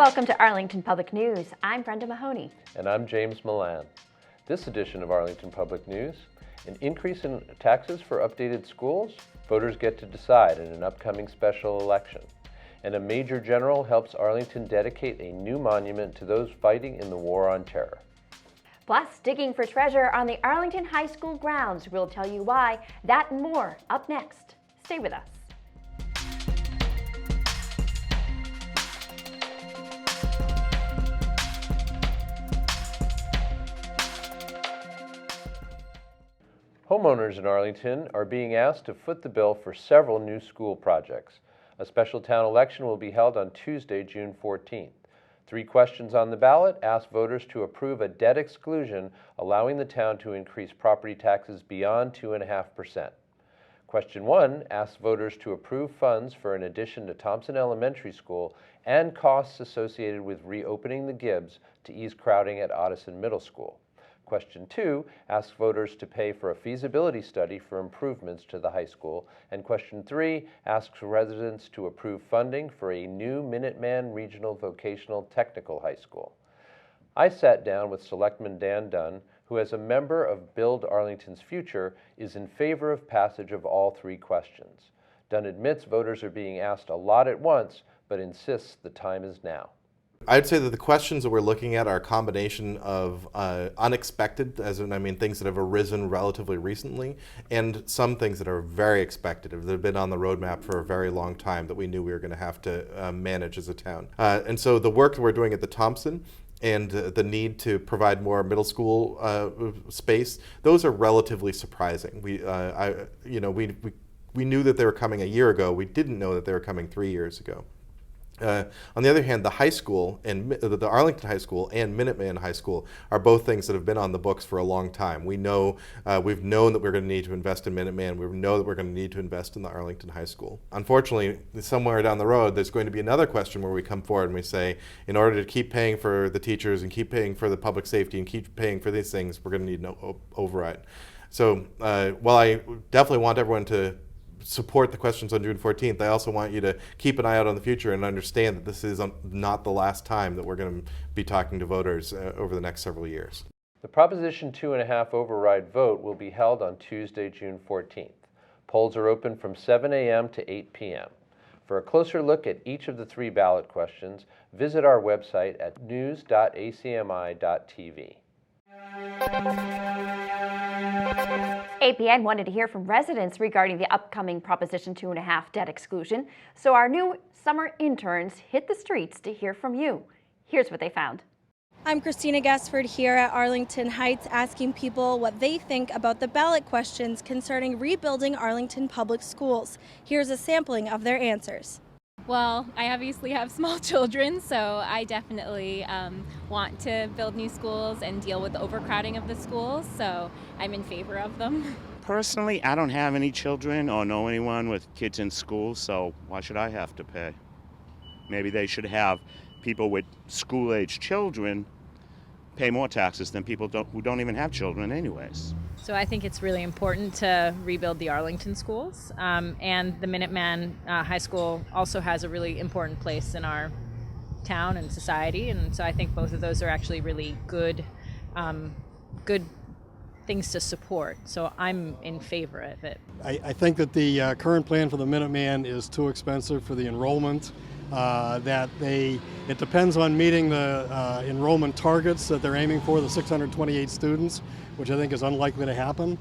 Welcome to Arlington Public News. I'm Brenda Mahoney. And I'm James Milan. This edition of Arlington Public News, an increase in taxes for updated schools, voters get to decide in an upcoming special election, and a Major General helps Arlington dedicate a new monument to those fighting in the war on terror. Plus, digging for treasure on the Arlington High School grounds. We'll tell you why. That and more up next. Stay with us. Homeowners in Arlington are being asked to foot the bill for several new school projects. A special town election will be held on Tuesday, June 14th. 3 questions on the ballot ask voters to approve a debt exclusion allowing the town to increase property taxes beyond 2.5%. Question 1 asks voters to approve funds for an addition to Thompson Elementary School and costs associated with reopening the Gibbs to ease crowding at Ottoson Middle School. Question 2 asks voters to pay for a feasibility study for improvements to the high school. And question 3 asks residents to approve funding for a new Minuteman Regional Vocational Technical High School. I sat down with Selectman Dan Dunn, who as a member of Build Arlington's Future is in favor of passage of all 3 questions. Dunn admits voters are being asked a lot at once, but insists the time is now. I'd say that the questions that we're looking at are a combination of unexpected, as in, things that have arisen relatively recently, and some things that are very expected, that have been on the roadmap for a very long time that we knew we were going to have to manage as a town. And so the work that we're doing at the Thompson and the need to provide more middle school space, those are relatively surprising. We knew that they were coming a year ago. We didn't know that they were coming 3 years ago. On the other hand, the high school and the Arlington High School and Minuteman High School are both things that have been on the books for a long time. We know, we've known that we're going to need to invest in Minuteman. We know that we're going to need to invest in the Arlington High School. Unfortunately, somewhere down the road, there's going to be another question where we come forward and we say, in order to keep paying for the teachers and keep paying for the public safety and keep paying for these things, we're going to need an override. So while I definitely want everyone to support the questions on June 14th, I also want you to keep an eye out on the future and understand that this is not the last time that we're going to be talking to voters over the next several years. The Proposition 2.5 override vote will be held on Tuesday, June 14th. Polls are open from 7 a.m. to 8 p.m. For a closer look at each of the 3 ballot questions, visit our website at news.acmi.tv. APN wanted to hear from residents regarding the upcoming Proposition 2.5 debt exclusion, so our new summer interns hit the streets to hear from you. Here's what they found. I'm Christina Guessferd here at Arlington Heights asking people what they think about the ballot questions concerning rebuilding Arlington Public Schools. Here's a sampling of their answers. Well, I obviously have small children, so I definitely want to build new schools and deal with the overcrowding of the schools, so I'm in favor of them. Personally, I don't have any children or know anyone with kids in school, so why should I have to pay? Maybe they should have people with school-age children pay more taxes than people who don't even have children anyways. So I think it's really important to rebuild the Arlington schools, and the Minuteman High School also has a really important place in our town and society, and so I think both of those are actually really good things to support. So I'm in favor of it. I think that the current plan for the Minuteman is too expensive for the enrollment. It depends on meeting the enrollment targets that they're aiming for, the 628 students, which I think is unlikely to happen.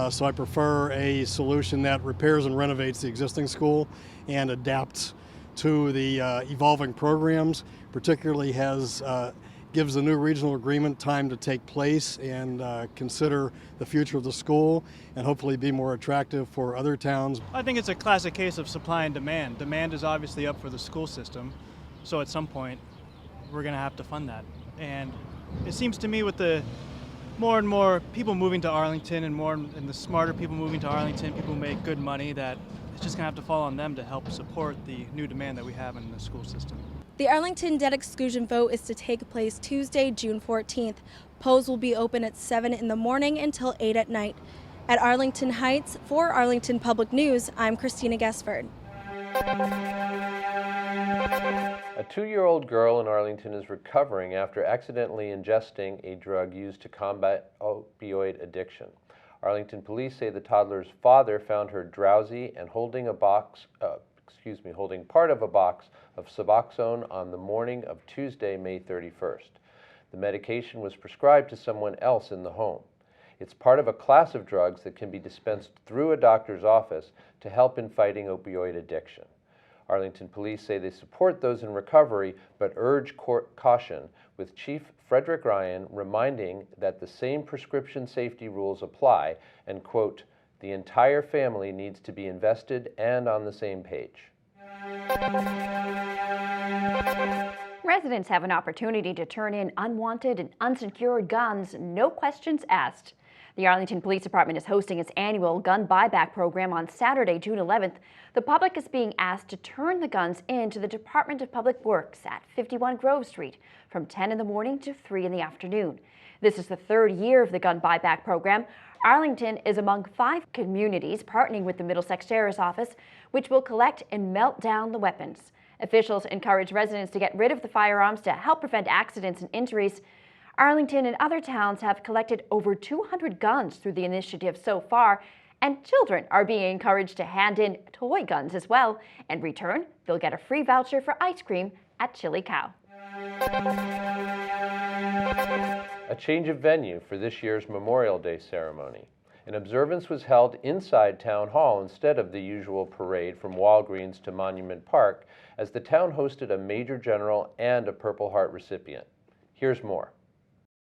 So I prefer a solution that repairs and renovates the existing school and adapts to the evolving programs, particularly gives the new regional agreement time to take place and consider the future of the school and hopefully be more attractive for other towns. I think it's a classic case of supply and demand. Demand is obviously up for the school system, so at some point we're going to have to fund that. And it seems to me with the more and more people moving to Arlington and the smarter people moving to Arlington, people who make good money, that it's just going to have to fall on them to help support the new demand that we have in the school system. The Arlington debt exclusion vote is to take place Tuesday, June 14th. Polls will be open at 7 in the morning until 8 at night. At Arlington Heights, for Arlington Public News, I'm Christina Guessferd. A 2-year-old girl in Arlington is recovering after accidentally ingesting a drug used to combat opioid addiction. Arlington police say the toddler's father found her drowsy and holding part of a box of Suboxone on the morning of Tuesday, May 31st. The medication was prescribed to someone else in the home. It's part of a class of drugs that can be dispensed through a doctor's office to help in fighting opioid addiction. Arlington police say they support those in recovery, but urge caution, with Chief Frederick Ryan reminding that the same prescription safety rules apply and, quote, the entire family needs to be invested and on the same page. Residents have an opportunity to turn in unwanted and unsecured guns, no questions asked. The Arlington Police Department is hosting its annual gun buyback program on Saturday, June 11th. The public is being asked to turn the guns in to the Department of Public Works at 51 Grove Street from 10 in the morning to 3 in the afternoon. This is the third year of the gun buyback program. Arlington is among 5 communities partnering with the Middlesex Sheriff's Office, which will collect and melt down the weapons. Officials encourage residents to get rid of the firearms to help prevent accidents and injuries. Arlington and other towns have collected over 200 guns through the initiative so far, and children are being encouraged to hand in toy guns as well. In return, they'll get a free voucher for ice cream at Chili Cow. A change of venue for this year's Memorial Day ceremony. An observance was held inside Town Hall instead of the usual parade from Walgreens to Monument Park, as the town hosted a Major General and a Purple Heart recipient. Here's more.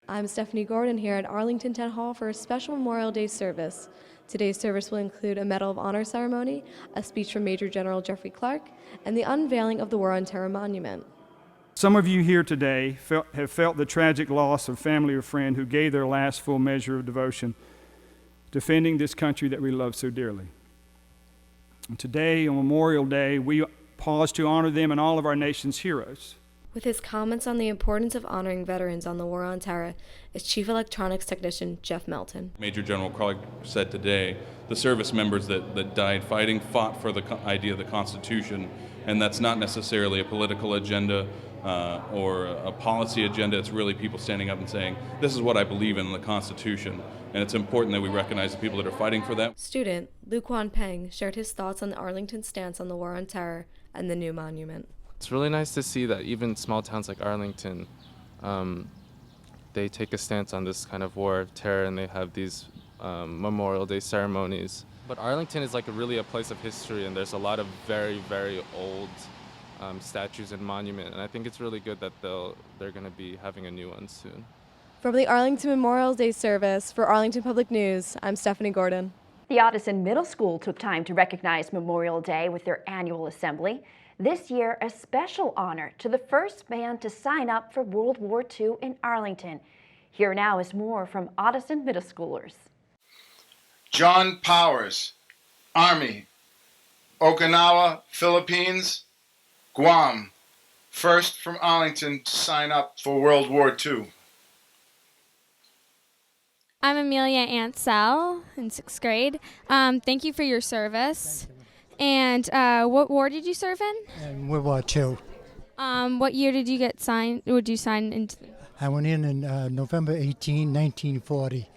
I'm Stephanie Gordon here at Arlington Town Hall for a special Memorial Day service. Today's service will include a Medal of Honor ceremony, a speech from Major General Jeffrey Clark, and the unveiling of the War on Terror Monument. Some of you here today have felt the tragic loss of family or friend who gave their last full measure of devotion defending this country that we love so dearly. And today, on Memorial Day, we pause to honor them and all of our nation's heroes. With his comments on the importance of honoring veterans on the War on Terror is Chief Electronics Technician Jeff Melton. Major General Clark said today, the service members that died fighting fought for the idea of the Constitution, and that's not necessarily a political agenda or a policy agenda. It's really people standing up and saying, this is what I believe in the Constitution, and it's important that we recognize the people that are fighting for that. Student Luke Wan Peng shared his thoughts on the Arlington stance on the War on Terror and the new monument. It's really nice to see that even small towns like Arlington, they take a stance on this kind of war of terror, and they have these Memorial Day ceremonies. But Arlington is really a place of history, and there's a lot of very, very old statues and monuments, and I think it's really good that they're going to be having a new one soon. From the Arlington Memorial Day service for Arlington Public News, I'm Stephanie Gordon. The Ottoson Middle School took time to recognize Memorial Day with their annual assembly. This year, a special honor to the first man to sign up for World War II in Arlington. Here now is more from Ottoson Middle Schoolers. John Powers, Army, Okinawa, Philippines, Guam, first from Arlington to sign up for World War II. I'm Amelia Ansell in 6th grade. Thank you for your service. And what war did you serve in? World War II. What year did you get signed? Would you sign into? I went in November 18, 1940.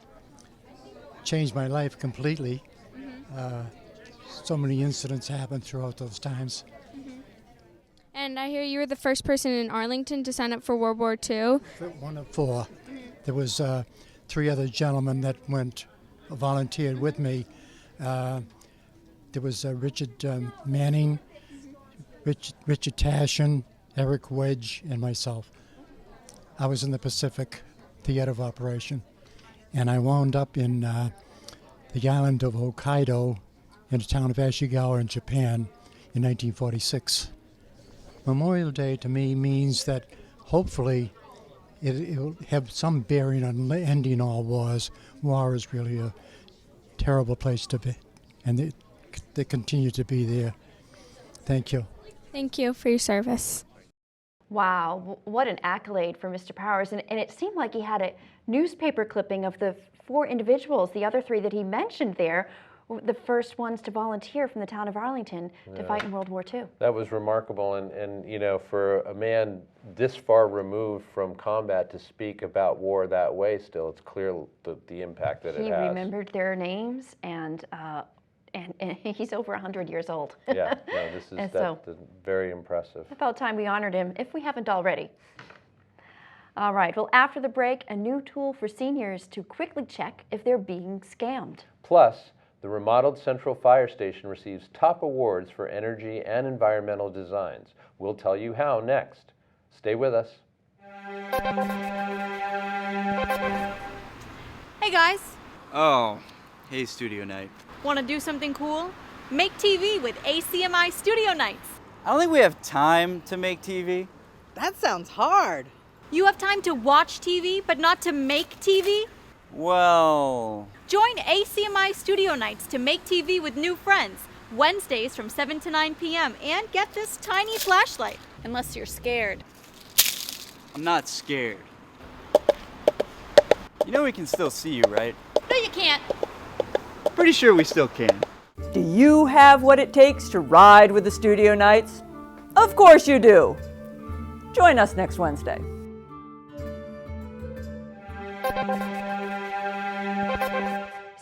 Changed my life completely. Mm-hmm. So many incidents happened throughout those times. Mm-hmm. And I hear you were the first person in Arlington to sign up for World War II. One of 4. Mm-hmm. There was 3 other gentlemen that volunteered with me. There was Richard Manning, Richard Tashin, Eric Wedge, and myself. I was in the Pacific Theater of Operation, and I wound up in the island of Hokkaido in the town of Ashigawa in Japan in 1946. Memorial Day to me means that hopefully it will have some bearing on ending all wars. War is really a terrible place to be, and they continue to be there. Thank you. Thank you for your service. Wow, what an accolade for Mr. Powers. And it seemed like he had a newspaper clipping of the 4 individuals, the other 3 that he mentioned there, the first ones to volunteer from the town of Arlington to fight in World War II. That was remarkable, and you know, for a man this far removed from combat to speak about war that way, still, it's clear the impact that it has. He remembered their names, and he's over 100 years old. Yeah, no, this is that's very impressive. About time we honored him, if we haven't already. All right, well, after the break, a new tool for seniors to quickly check if they're being scammed. Plus, the remodeled Central Fire Station receives top awards for energy and environmental designs. We'll tell you how next. Stay with us. Hey guys, Oh, hey Studio Night. want to do something cool? Make TV with ACMi Studio Nights. I don't think we have time to make TV. That sounds hard. You have time to watch TV, but not to make TV? Well, Join ACMi Studio Nights to make TV with new friends, Wednesdays from 7 to 9 p.m. and get this tiny flashlight, unless you're scared. I'm not scared. You know we can still see you, right? No, you can't. Pretty sure we still can. Do you have what it takes to ride with the Studio Nights? Of course you do. Join us next Wednesday.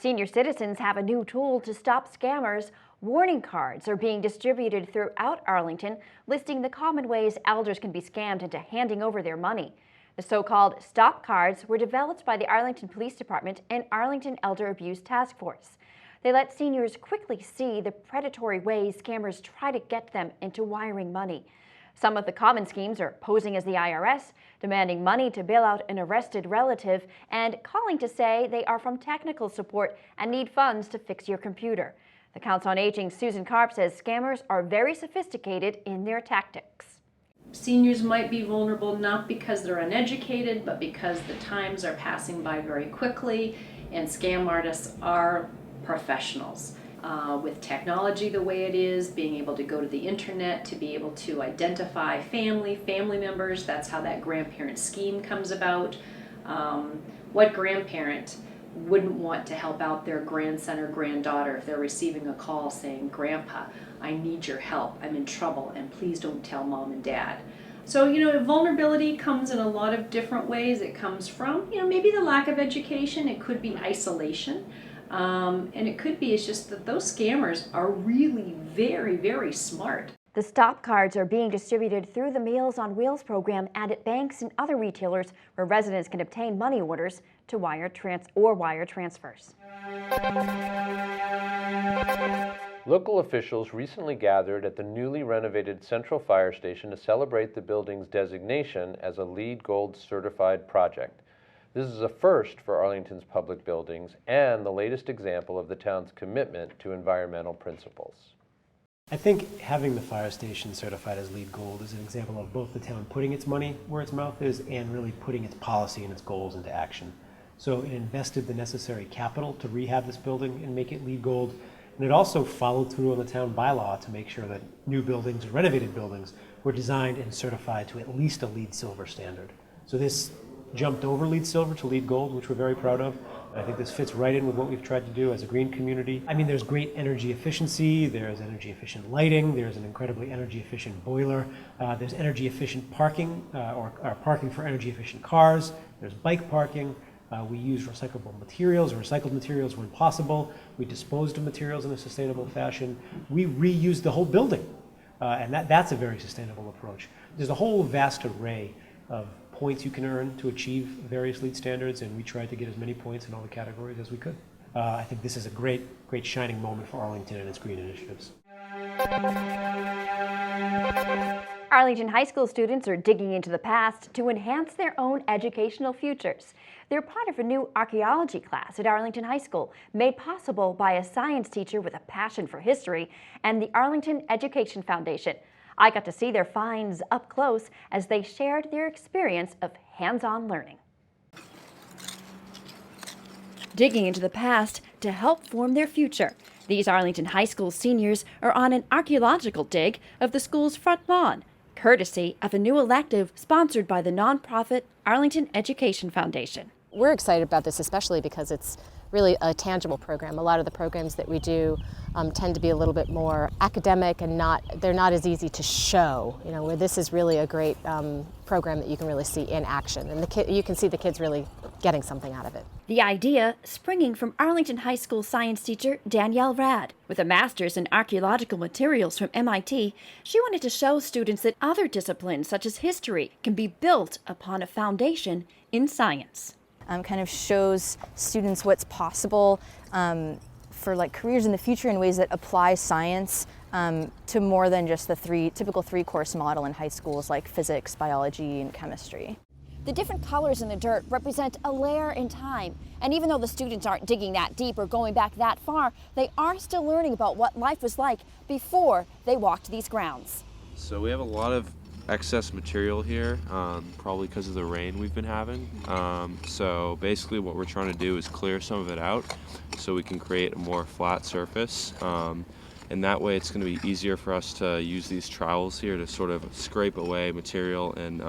Senior citizens have a new tool to stop scammers. Warning cards are being distributed throughout Arlington, listing the common ways elders can be scammed into handing over their money. The so-called stop cards were developed by the Arlington Police Department and Arlington Elder Abuse Task Force. They let seniors quickly see the predatory ways scammers try to get them into wiring money. Some of the common schemes are posing as the IRS, demanding money to bail out an arrested relative, and calling to say they are from technical support and need funds to fix your computer. The Council on Aging's Susan Carp says scammers are very sophisticated in their tactics. Seniors might be vulnerable not because they're uneducated, but because the times are passing by very quickly, and scam artists are professionals. With technology the way it is, being able to go to the internet, to be able to identify family members, that's how that grandparent scheme comes about. What grandparent wouldn't want to help out their grandson or granddaughter if they're receiving a call saying, "Grandpa, I need your help, I'm in trouble, and please don't tell mom and dad." So, vulnerability comes in a lot of different ways. It comes from, maybe the lack of education, it could be isolation. And it could be, it's just that those scammers are really very, very smart. The stop cards are being distributed through the Meals on Wheels program and at banks and other retailers where residents can obtain money orders to wire transfers. Local officials recently gathered at the newly renovated Central Fire Station to celebrate the building's designation as a LEED Gold certified project. This is a first for Arlington's public buildings and the latest example of the town's commitment to environmental principles. I think having the fire station certified as LEED Gold is an example of both the town putting its money where its mouth is and really putting its policy and its goals into action. So it invested the necessary capital to rehab this building and make it LEED Gold, and it also followed through on the town bylaw to make sure that new buildings, renovated buildings, were designed and certified to at least a LEED Silver standard. So this jumped over LEED Silver to LEED Gold, which we're very proud of. I think this fits right in with what we've tried to do as a green community. I mean, there's great energy efficiency, there's energy efficient lighting, there's an incredibly energy efficient boiler, there's energy efficient parking, or parking for energy efficient cars, there's bike parking. We use recyclable materials, or recycled materials when possible. We disposed of materials in a sustainable fashion. We reuse the whole building, and that's a very sustainable approach. There's a whole vast array of points you can earn to achieve various LEED standards, and we tried to get as many points in all the categories as we could. I think this is a great shining moment for Arlington and its green initiatives. Arlington High School students are digging into the past to enhance their own educational futures. They're part of a new archaeology class at Arlington High School, made possible by a science teacher with a passion for history and the Arlington Education Foundation. I got to see their finds up close as they shared their experience of hands-on learning. Digging into the past to help form their future. These Arlington High School seniors are on an archaeological dig of the school's front lawn, courtesy of a new elective sponsored by the nonprofit Arlington Education Foundation. We're excited about this especially because it's really a tangible program. A lot of the programs that we do tend to be a little bit more academic and they're not as easy to show, you know, where this is really a great program that you can really see in action. And you can see the kids really getting something out of it. The idea springing from Arlington High School science teacher Danielle Rad. With a master's in archaeological materials from MIT, she wanted to show students that other disciplines such as history can be built upon a foundation in science. Kind of shows students what's possible for like careers in the future in ways that apply science to more than just the typical three-course model in high schools like physics, biology, and chemistry. The different colors in the dirt represent a layer in time. And even though the students aren't digging that deep or going back that far, they are still learning about what life was like before they walked these grounds. So we have a lot of excess material here, probably because of the rain we've been having. So basically what we're trying to do is clear some of it out so we can create a more flat surface. And that way it's going to be easier for us to use these trowels here to sort of scrape away material and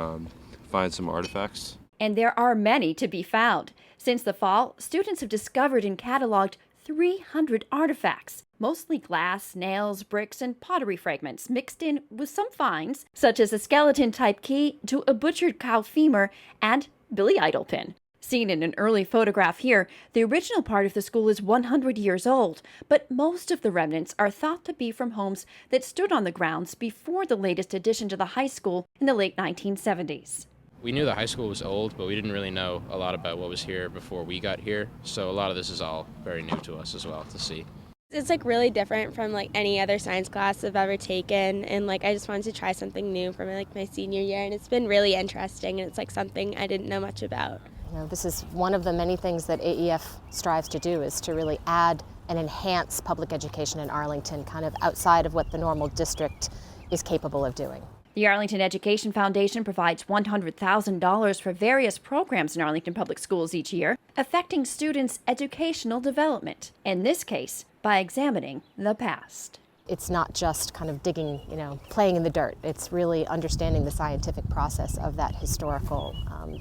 find some artifacts. And there are many to be found. Since the fall, students have discovered and cataloged 300 artifacts, mostly glass, nails, bricks, and pottery fragments, mixed in with some finds, such as a skeleton-type key to a butchered cow femur and Billy Idol pin. Seen in an early photograph here, the original part of the school is 100 years old, but most of the remnants are thought to be from homes that stood on the grounds before the latest addition to the high school in the late 1970s. We knew the high school was old, but we didn't really know a lot about what was here before we got here, so a lot of this is all very new to us as well to see. It's like really different from like any other science class I've ever taken, and like I just wanted to try something new for my senior year, and it's been really interesting, and it's like something I didn't know much about. You know, this is one of the many things that AEF strives to do, is to really add and enhance public education in Arlington, kind of outside of what the normal district is capable of doing. The Arlington Education Foundation provides $100,000 for various programs in Arlington Public Schools each year, affecting students' educational development, in this case, by examining the past. It's not just kind of digging, you know, playing in the dirt. It's really understanding the scientific process of that historical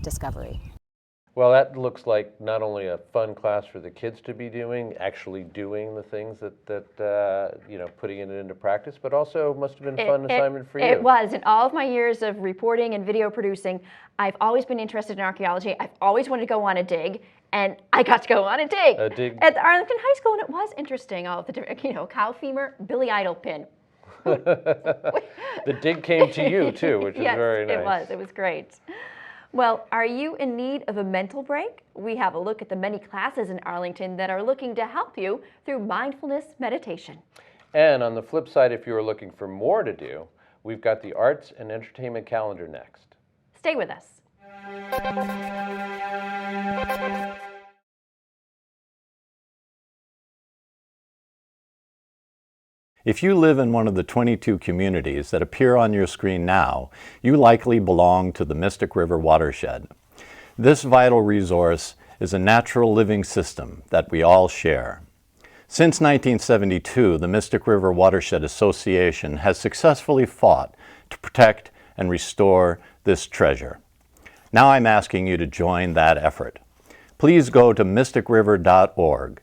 discovery. Well, that looks like not only a fun class for the kids to be doing, actually doing the things that you know, putting it into practice, but also must have been a fun assignment for you. It was. In all of my years of reporting and video producing, I've always been interested in archaeology. I've always wanted to go on a dig, and I got to go on a dig at the Arlington High School, and it was interesting. All of the different, you know, cow femur, Billy Idol pin. The dig came to you too, which is very nice. Yes, it was. It was great. Well, are you in need of a mental break? We have a look at the many classes in Arlington that are looking to help you through mindfulness meditation. And on the flip side, if you are looking for more to do, we've got the arts and entertainment calendar next. Stay with us. If you live in one of the 22 communities that appear on your screen now, you likely belong to the Mystic River watershed. This vital resource is a natural living system that we all share. Since 1972, the Mystic River Watershed Association has successfully fought to protect and restore this treasure. Now I'm asking you to join that effort. Please go to mysticriver.org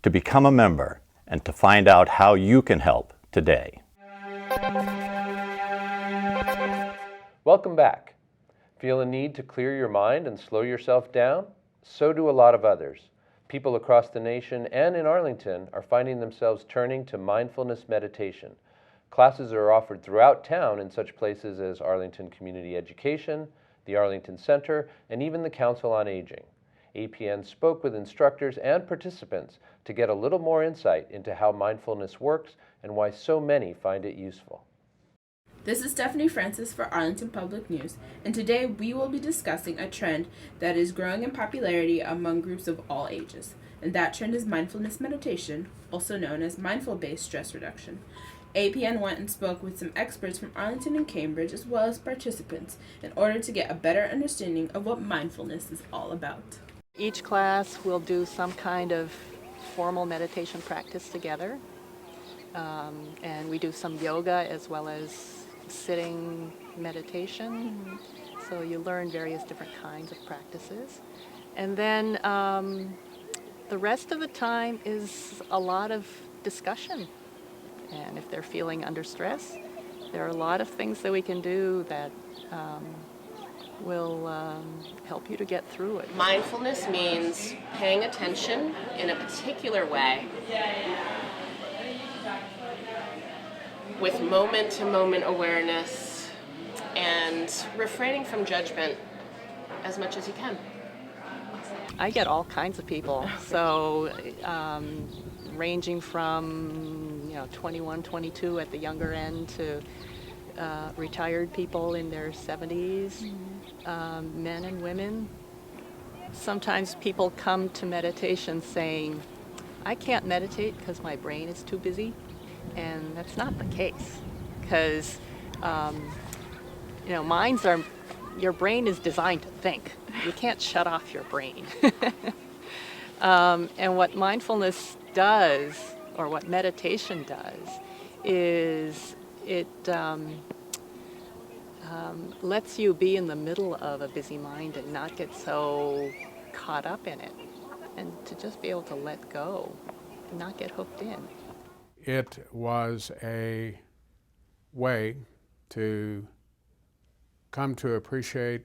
to become a member and to find out how you can help today. Welcome back. Feel a need to clear your mind and slow yourself down? So do a lot of others. People across the nation and in Arlington are finding themselves turning to mindfulness meditation. Classes are offered throughout town in such places as Arlington Community Education, the Arlington Center, and even the Council on Aging. APN spoke with instructors and participants to get a little more insight into how mindfulness works and why so many find it useful. This is Stephanie Francis for Arlington Public News, and today we will be discussing a trend that is growing in popularity among groups of all ages, and that trend is mindfulness meditation, also known as mindful-based stress reduction. APN went and spoke with some experts from Arlington and Cambridge as well as participants in order to get a better understanding of what mindfulness is all about. Each class will do some kind of formal meditation practice together, and we do some yoga as well as sitting meditation, so you learn various different kinds of practices. And then The rest of the time is a lot of discussion. And if they're feeling under stress, there are a lot of things that we can do that will help you to get through it. Mindfulness means paying attention in a particular way with moment-to-moment awareness and refraining from judgment as much as you can. I get all kinds of people, so ranging from 21, 22 at the younger end to retired people in their 70s, men and women. Sometimes people come to meditation saying, I can't meditate because my brain is too busy, and that's not the case, because your brain is designed to think. You can't shut off your brain. And what mindfulness does, or what meditation does, is it lets you be in the middle of a busy mind and not get so caught up in it, and to just be able to let go and not get hooked in. It was a way to come to appreciate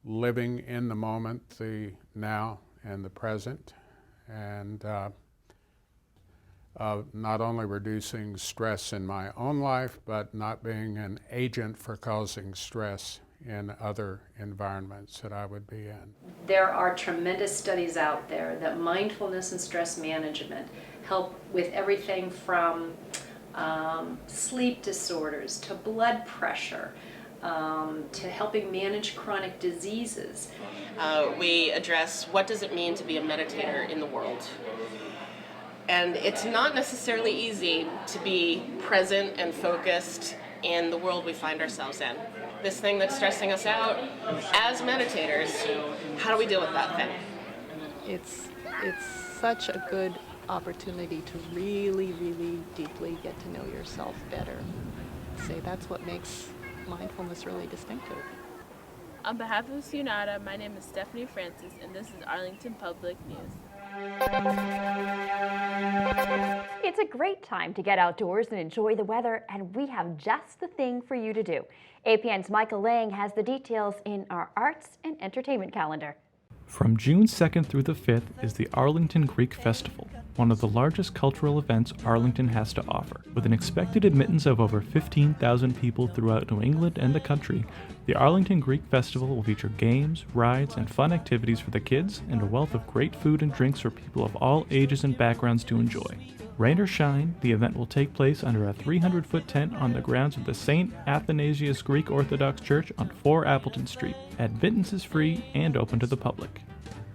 living in the moment, the now and the present, and not only reducing stress in my own life, but not being an agent for causing stress in other environments that I would be in. There are tremendous studies out there that mindfulness and stress management help with everything from sleep disorders to blood pressure, to helping manage chronic diseases. We address what does it mean to be a meditator in the world. And it's not necessarily easy to be present and focused in the world we find ourselves in. This thing that's stressing us out, as meditators, how do we deal with that thing? It's such a good opportunity to really, really deeply get to know yourself better. Say that's what makes mindfulness really distinctive. On behalf of Sunada, my name is Stephanie Francis, and this is Arlington Public News. It's a great time to get outdoors and enjoy the weather, and we have just the thing for you to do. APN's Michael Lang has the details in our arts and entertainment calendar. From June 2nd through the 5th is the Arlington Greek Festival, one of the largest cultural events Arlington has to offer. With an expected admittance of over 15,000 people throughout New England and the country, the Arlington Greek Festival will feature games, rides, and fun activities for the kids, and a wealth of great food and drinks for people of all ages and backgrounds to enjoy. Rain or shine, the event will take place under a 300-foot tent on the grounds of the St. Athanasius Greek Orthodox Church on 4 Appleton Street. Admittance is free and open to the public.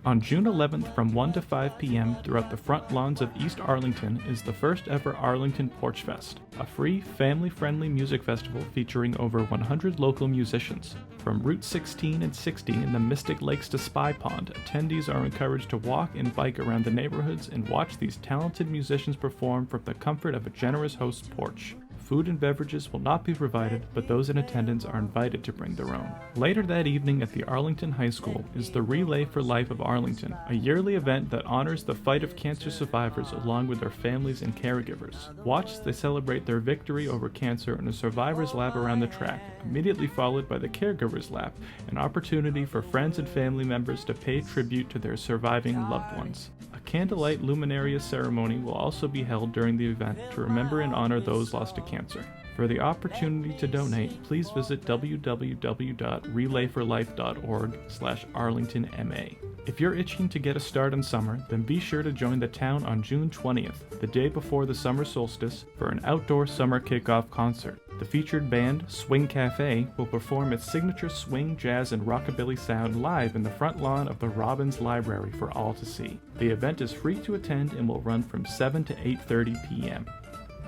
On June 11th from 1 to 5 p.m. throughout the front lawns of East Arlington is the first ever Arlington Porch Fest, a free, family-friendly music festival featuring over 100 local musicians. From Route 16 and 60 in the Mystic Lakes to Spy Pond, attendees are encouraged to walk and bike around the neighborhoods and watch these talented musicians perform from the comfort of a generous host's porch. Food and beverages will not be provided, but those in attendance are invited to bring their own. Later that evening at the Arlington High School is the Relay for Life of Arlington, a yearly event that honors the fight of cancer survivors along with their families and caregivers. Watch as they celebrate their victory over cancer in a survivor's lap around the track, immediately followed by the caregiver's lap, an opportunity for friends and family members to pay tribute to their surviving loved ones. A candlelight luminaria ceremony will also be held during the event to remember and honor those lost to cancer. For the opportunity to donate, please visit www.relayforlife.org/ArlingtonMA. If you're itching to get a start on summer, then be sure to join the town on June 20th, the day before the summer solstice, for an outdoor summer kickoff concert. The featured band, Swing Cafe, will perform its signature swing, jazz, and rockabilly sound live in the front lawn of the Robbins Library for all to see. The event is free to attend and will run from 7 to 8:30 p.m.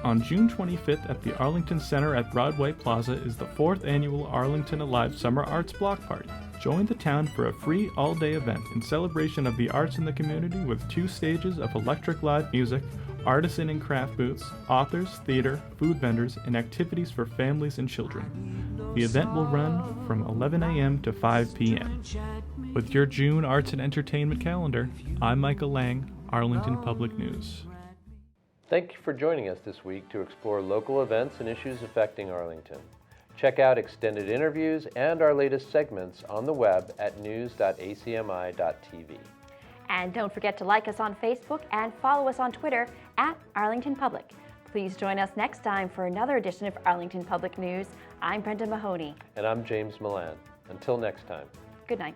On June 25th at the Arlington Center at Broadway Plaza is the 4th annual Arlington Alive Summer Arts Block Party. Join the town for a free all-day event in celebration of the arts in the community with 2 stages of electric live music, artisan and craft booths, authors, theater, food vendors, and activities for families and children. The event will run from 11 a.m. to 5 p.m. With your June arts and entertainment calendar, I'm Michael Lang, Arlington Public News. Thank you for joining us this week to explore local events and issues affecting Arlington. Check out extended interviews and our latest segments on the web at news.acmi.tv. And don't forget to like us on Facebook and follow us on Twitter at Arlington Public. Please join us next time for another edition of Arlington Public News. I'm Brenda Mahoney. And I'm James Milan. Until next time. Good night.